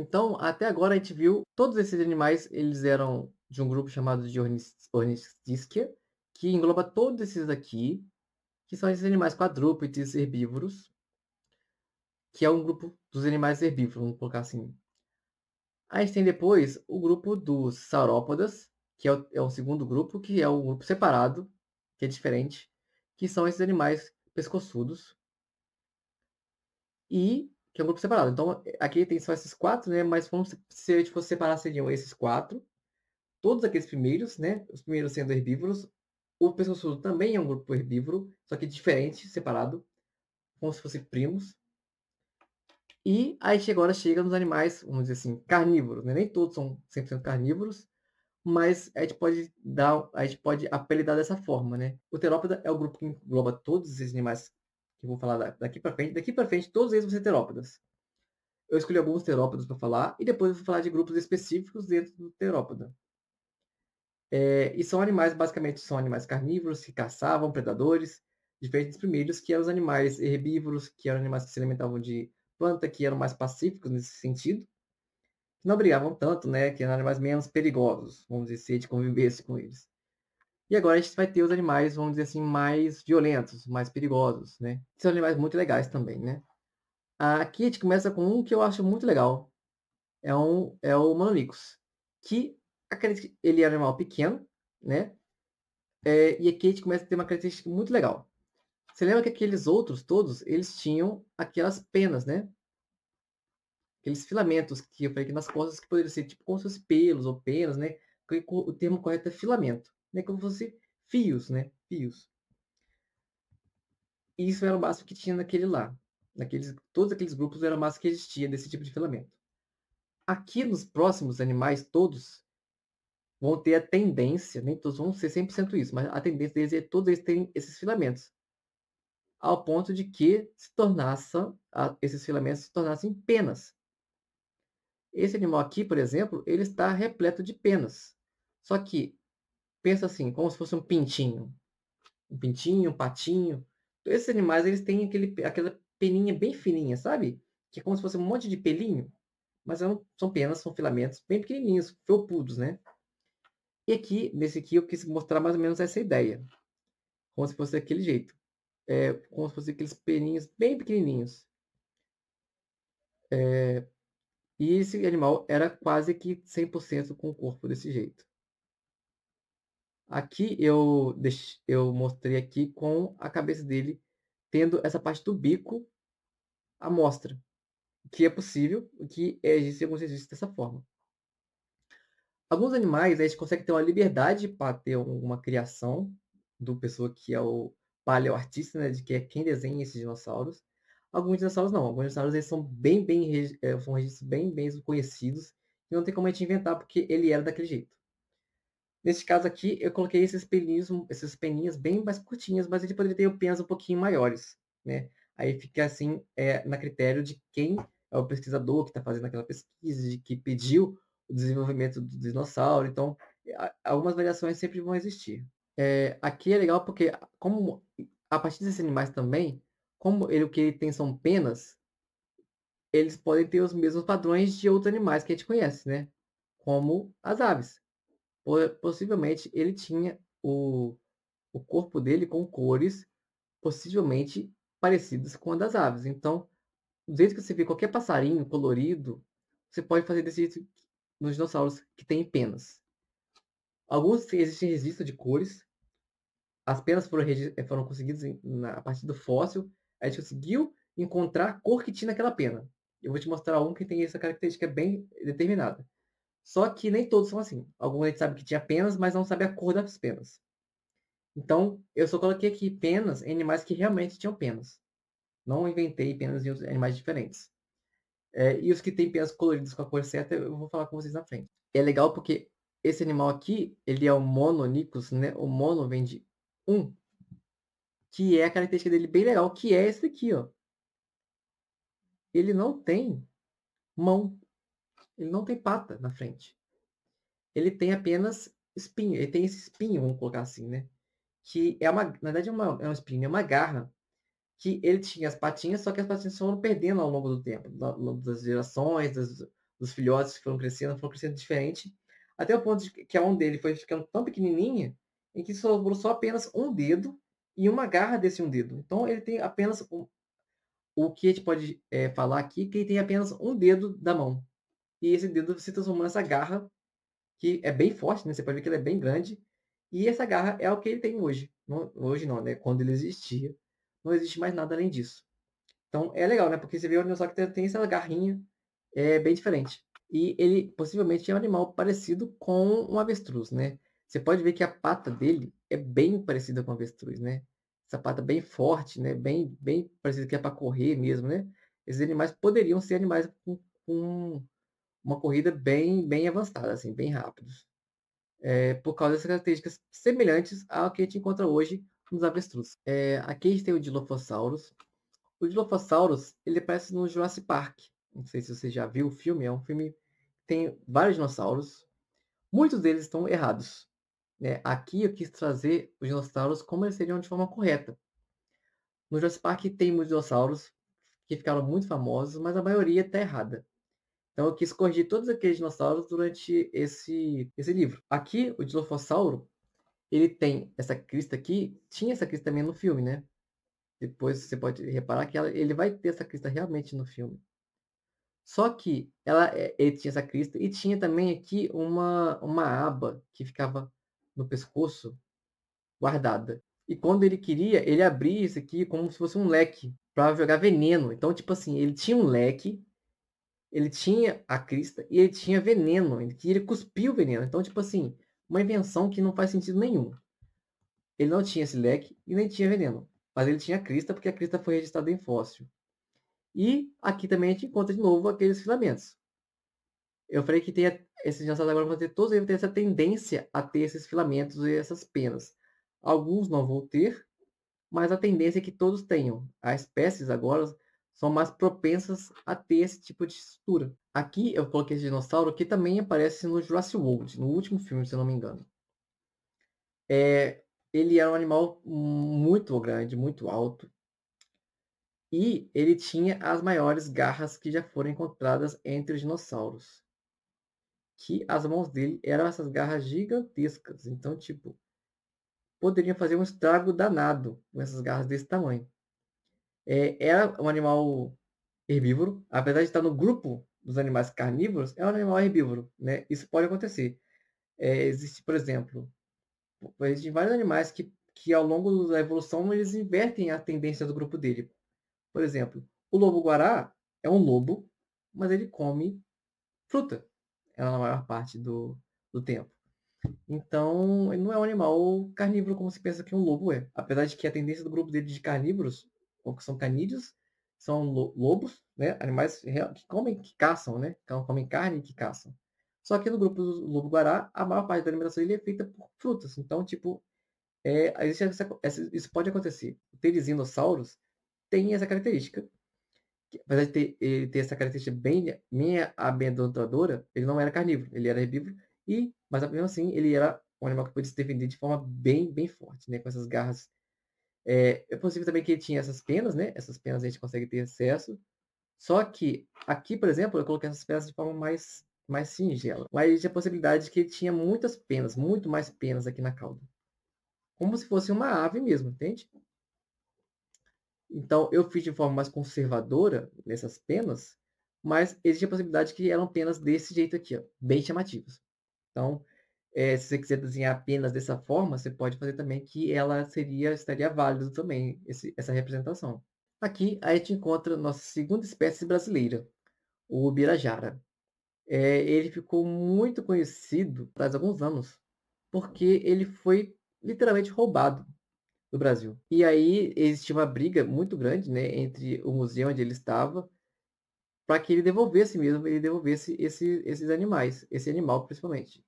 Então, até agora a gente viu todos esses animais, eles eram de um grupo chamado de Ornithischia, que engloba todos esses aqui, que são esses animais quadrúpedes herbívoros, que é um grupo dos animais herbívoros, vamos colocar assim. A gente tem depois o grupo dos saurópodas, que é o segundo grupo, que é um grupo separado, que é diferente, que são esses animais pescoçudos, e que é um grupo separado. Então, aqui tem só esses quatro, né? Mas vamos, se a gente fosse separar, seriam esses quatro. Todos aqueles primeiros, né? Os primeiros sendo herbívoros. O pescoçudo também é um grupo herbívoro, só que diferente, separado, como se fossem primos. E a gente agora chega nos animais, vamos dizer assim, carnívoros, né? Nem todos são 100% carnívoros, mas a gente pode apelidar dessa forma, né? O terópoda é o grupo que engloba todos esses animais que eu vou falar daqui para frente. Daqui para frente, todos eles vão ser terópodas. Eu escolhi alguns terópodas para falar e depois eu vou falar de grupos específicos dentro do terópoda. E são animais, basicamente, são animais carnívoros que caçavam predadores, diferentes dos primeiros, que eram os animais herbívoros, que eram animais que se alimentavam de planta, que eram mais pacíficos nesse sentido, que não brigavam tanto, né, que eram animais menos perigosos, vamos dizer, se a gente convivesse com eles. E agora a gente vai ter os animais, vamos dizer assim, mais violentos, mais perigosos, né? São animais muito legais também, né? Aqui a gente começa com um que eu acho muito legal, é o Manonicos, que ele é um animal pequeno, né? E aqui a gente começa a ter uma característica muito legal. Você lembra que aqueles outros todos, eles tinham aquelas penas, né? Aqueles filamentos que eu falei aqui nas costas, que poderiam ser tipo como se fosse pelos ou penas, né? O termo correto é filamento, né? Como se fosse fios, né? Fios. E isso era o máximo que tinha naquele lá. Todos aqueles grupos era o máximo que existia desse tipo de filamento. Aqui nos próximos animais todos vão ter a tendência, nem todos vão ser 100% isso, mas a tendência deles é todos eles terem esses filamentos, ao ponto de que esses filamentos se tornassem penas. Esse animal aqui, por exemplo, ele está repleto de penas. Só que, pensa assim, como se fosse um pintinho, um patinho. Esses animais, eles têm aquela peninha bem fininha, sabe? Que é como se fosse um monte de pelinho, mas são penas, são filamentos bem pequenininhos, felpudos, né? E aqui, nesse aqui, eu quis mostrar mais ou menos essa ideia, como se fosse daquele jeito. Como se fosse aqueles peninhos bem pequenininhos. E esse animal era quase que 100% com o corpo desse jeito. Aqui eu mostrei aqui com a cabeça dele tendo essa parte do bico à mostra, que é possível, que existe alguns registros dessa forma. Alguns animais a gente consegue ter uma liberdade para ter uma criação do pessoa que é o paleoartista, né, de que é quem desenha esses dinossauros. Alguns dinossauros não, alguns dinossauros eles são são registros bem conhecidos e não tem como a gente inventar porque ele era daquele jeito. Nesse caso aqui, eu coloquei essas peninhas bem mais curtinhas, mas ele poderia ter penas um pouquinho maiores, né? Aí fica assim, na critério de quem é o pesquisador que está fazendo aquela pesquisa, de que pediu o desenvolvimento do dinossauro. Então, algumas variações sempre vão existir. Aqui é legal porque, como a partir desses animais também, o que ele tem são penas, eles podem ter os mesmos padrões de outros animais que a gente conhece, né? Como as aves. Possivelmente ele tinha o corpo dele com cores possivelmente parecidas com a das aves. Então, do jeito que você vê qualquer passarinho colorido, você pode fazer desse jeito nos dinossauros que têm penas. Alguns existem registro de cores, as penas foram conseguidas a partir do fóssil, a gente conseguiu encontrar a cor que tinha naquela pena. Eu vou te mostrar um que tem essa característica bem determinada. Só que nem todos são assim. Alguns a gente sabe que tinha penas, mas não sabe a cor das penas. Então, eu só coloquei aqui penas em animais que realmente tinham penas. Não inventei penas em outros animais diferentes. E os que têm penas coloridas com a cor certa, eu vou falar com vocês na frente. É legal porque esse animal aqui, ele é o Mononicus, né? O mono vem de um, que é a característica dele bem legal, que é esse aqui, ó. Ele não tem mão, ele não tem pata na frente. Ele tem apenas espinho, ele tem esse espinho, vamos colocar assim, né? Que na verdade é um espinho, é uma garra que ele tinha as patinhas, só que as patinhas foram perdendo ao longo do tempo, ao longo das gerações, dos dos filhotes que foram crescendo diferente, até o ponto de que a mão dele foi ficando tão pequenininha, em que sobrou só apenas um dedo e uma garra desse um dedo. Então ele tem apenas o que a gente pode, falar aqui, que ele tem apenas um dedo da mão. E esse dedo se transformou nessa garra, que é bem forte, né, você pode ver que ela é bem grande, e essa garra é o que ele tem hoje. Hoje não, né, quando ele existia, não existe mais nada além disso. Então é legal, né, porque você vê o dinossauro que tem essa garrinha, é bem diferente. E ele possivelmente é um animal parecido com um avestruz, né. Você pode ver que a pata dele é bem parecida com o avestruz, né. Essa pata bem forte, né, bem parecida que é para correr mesmo, né. Esses animais poderiam ser animais com uma corrida bem avançada, assim, bem rápidos. Por causa dessas características semelhantes ao que a gente encontra hoje nos avestruz. Aqui a gente tem o Dilophosaurus. O Dilophosaurus, ele aparece no Jurassic Park. Não sei se você já viu o filme, é um filme que tem vários dinossauros. Muitos deles estão errados, né. Aqui eu quis trazer os dinossauros como eles seriam de forma correta. No Jurassic Park tem muitos dinossauros que ficaram muito famosos, mas a maioria está errada. Então eu quis corrigir todos aqueles dinossauros durante esse livro. Aqui, o Dilophosauro, ele tem essa crista aqui, tinha essa crista também no filme, né. Depois você pode reparar que ele vai ter essa crista realmente no filme. Só que ele tinha essa crista e tinha também aqui uma aba que ficava no pescoço, guardada. E quando ele queria, ele abria isso aqui como se fosse um leque para jogar veneno. Então, tipo assim, ele tinha um leque, ele tinha a crista e ele tinha veneno, ele cuspia o veneno. Então, tipo assim, uma invenção que não faz sentido nenhum. Ele não tinha esse leque e nem tinha veneno, mas ele tinha a crista, porque a crista foi registrada em fóssil. E aqui também a gente encontra de novo aqueles filamentos. Eu falei que esses dinossauros agora vão ter todos eles têm essa tendência a ter esses filamentos e essas penas. Alguns não vão ter, mas a tendência é que todos tenham. As espécies agora são mais propensas a ter esse tipo de estrutura. Aqui eu coloquei esse dinossauro que também aparece no Jurassic World, no último filme, se eu não me engano. Ele era um animal muito grande, muito alto, e ele tinha as maiores garras que já foram encontradas entre os dinossauros. Que as mãos dele eram essas garras gigantescas. Então, tipo, poderiam fazer um estrago danado com essas garras desse tamanho. Era um animal herbívoro, apesar de estar no grupo dos animais carnívoros, é um animal herbívoro, né? Isso pode acontecer. Existe, por exemplo, existem vários animais que ao longo da evolução eles invertem a tendência do grupo dele. Por exemplo, o lobo-guará é um lobo, mas ele come fruta, na maior parte do tempo. Então, ele não é um animal carnívoro como se pensa que um lobo é. Apesar de que a tendência do grupo dele de carnívoros, ou que são canídeos, são lobos, né? Animais que comem, que caçam, né? Então, comem carne e que caçam. Só que no grupo do lobo-guará, a maior parte da alimentação dele é feita por frutas. Então, tipo, existe isso pode acontecer. O Terizinossauros tem essa característica. Apesar de ele ter essa característica bem amedrontadora, ele não era carnívoro, ele era herbívoro, mas mesmo assim ele era um animal que podia se defender de forma bem forte, né, com essas garras. É possível também que ele tinha essas penas, né, essas penas a gente consegue ter acesso, só que aqui, por exemplo, eu coloquei essas penas de forma mais singela, mas existe a possibilidade de que ele tinha muitas penas, muito mais penas aqui na cauda, como se fosse uma ave mesmo, entende? Então, eu fiz de forma mais conservadora nessas penas, mas existe a possibilidade que eram penas desse jeito aqui, ó, bem chamativas. Então, se você quiser desenhar penas dessa forma, você pode fazer também que estaria válido também essa representação. Aqui a gente encontra nossa segunda espécie brasileira, o Ubirajara. Ele ficou muito conhecido faz alguns anos, porque ele foi literalmente roubado do Brasil. E aí existia uma briga muito grande, né, entre o museu onde ele estava, para que ele devolvesse esses animais, esse animal principalmente.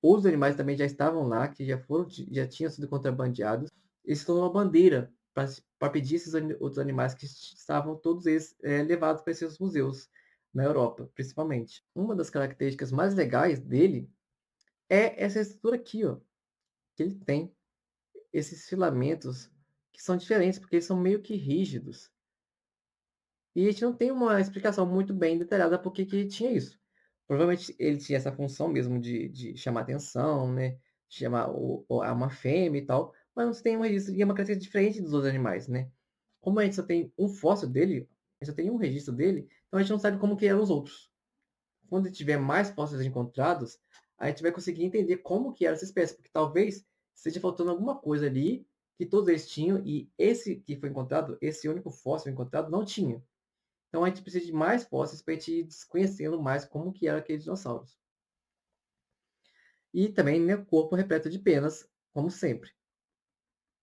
Outros animais também já estavam lá, que já tinham sido contrabandeados. Eles tornou uma bandeira para pedir esses outros animais que estavam todos eles levados para esses museus na Europa, principalmente. Uma das características mais legais dele é essa estrutura aqui, ó, que ele tem esses filamentos que são diferentes, porque eles são meio que rígidos. E a gente não tem uma explicação muito bem detalhada por que tinha isso. Provavelmente ele tinha essa função mesmo de chamar atenção, né, chamar uma fêmea e tal, mas não se tem um registro e é uma característica diferente dos outros animais, né. Como a gente só tem um fóssil dele, a gente só tem um registro dele, então a gente não sabe como que eram os outros. Quando tiver mais fósseis encontrados, a gente vai conseguir entender como que era essa espécie, porque talvez esteja faltando alguma coisa ali que todos eles tinham e esse que foi encontrado, esse único fóssil encontrado não tinha. Então a gente precisa de mais fósseis para a gente ir desconhecendo mais como que eram aqueles dinossauros. E também, né, corpo repleto de penas, como sempre.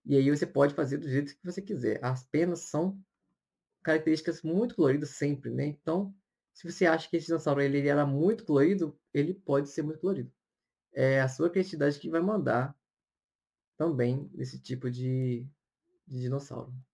E aí você pode fazer do jeito que você quiser. As penas são características muito coloridas sempre, né. Então, se você acha que esse dinossauro ele era muito colorido, ele pode ser muito colorido. É a sua criatividade que vai mandar também nesse tipo de dinossauro.